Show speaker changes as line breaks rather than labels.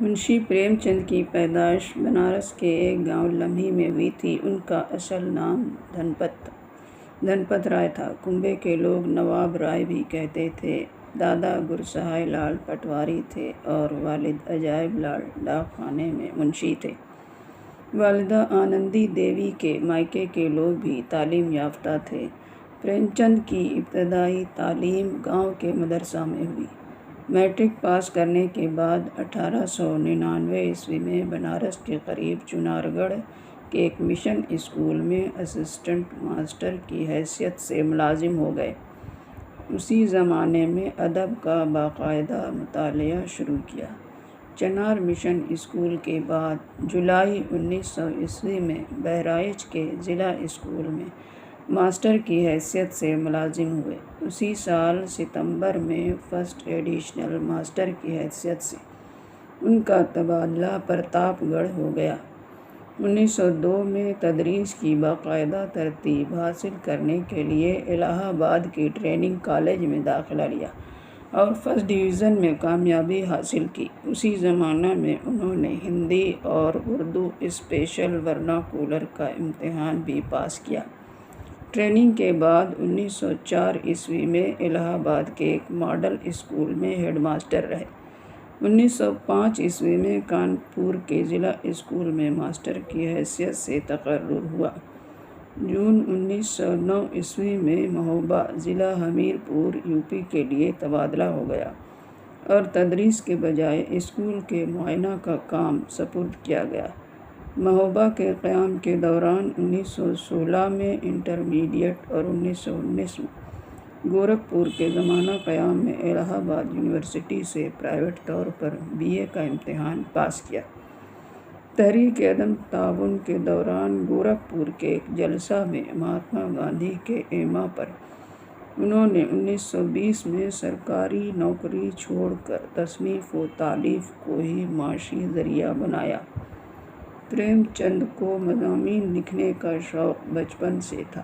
منشی پریم چند کی پیدائش بنارس کے ایک گاؤں لمحی میں ہوئی تھی۔ ان کا اصل نام دھنپت رائے تھا۔ کنبے کے لوگ نواب رائے بھی کہتے تھے۔ دادا گرسہائے لال پٹواری تھے اور والد عجائب لال ڈاک خانے میں منشی تھے۔ والدہ آنندی دیوی کے مائکے کے لوگ بھی تعلیم یافتہ تھے۔ پریم چند کی ابتدائی تعلیم گاؤں کے مدرسہ میں ہوئی۔ میٹرک پاس کرنے کے بعد 1899 میں بنارس کے قریب چنار گڑھ کے ایک مشن اسکول میں اسسٹنٹ ماسٹر کی حیثیت سے ملازم ہو گئے۔ اسی زمانے میں ادب کا باقاعدہ مطالعہ شروع کیا۔ چنار مشن اسکول کے بعد جولائی 1900 میں بہرائچ کے ضلع اسکول میں ماسٹر کی حیثیت سے ملازم ہوئے۔ اسی سال ستمبر میں فرسٹ ایڈیشنل ماسٹر کی حیثیت سے ان کا تبادلہ پرتاپ گڑھ ہو گیا۔ 1902 میں تدریس کی باقاعدہ ترتیب حاصل کرنے کے لیے الہ آباد کی ٹریننگ کالج میں داخلہ لیا اور فرسٹ ڈویژن میں کامیابی حاصل کی۔ اسی زمانہ میں انہوں نے ہندی اور اردو اسپیشل ورناکولر کا امتحان بھی پاس کیا۔ ٹریننگ کے بعد 1904 میں الہ آباد کے ایک ماڈل اسکول میں ہیڈ ماسٹر رہے۔ 1905 میں کانپور کے ضلع اسکول میں ماسٹر کی حیثیت سے تقرر ہوا۔ جون 1909 میں مہوبہ ضلع ہمیرپور یوپی کے لیے تبادلہ ہو گیا اور تدریس کے بجائے اسکول کے معائنہ کا کام سپرد کیا گیا۔ مہوبہ کے قیام کے دوران 1916 میں انٹرمیڈیٹ اور 1919 میں گورکھپور کے زمانہ قیام میں الہ آباد یونیورسٹی سے پرائیویٹ طور پر BA کا امتحان پاس کیا۔ تحریک عدم تعاون کے دوران گورکھپور کے ایک جلسہ میں مہاتما گاندھی کے ایما پر انہوں نے 1920 میں سرکاری نوکری چھوڑ کر تصنیف و تالیف کو ہی معاشی ذریعہ بنایا۔ پریم چند کو مضامین لکھنے کا شوق بچپن سے تھا۔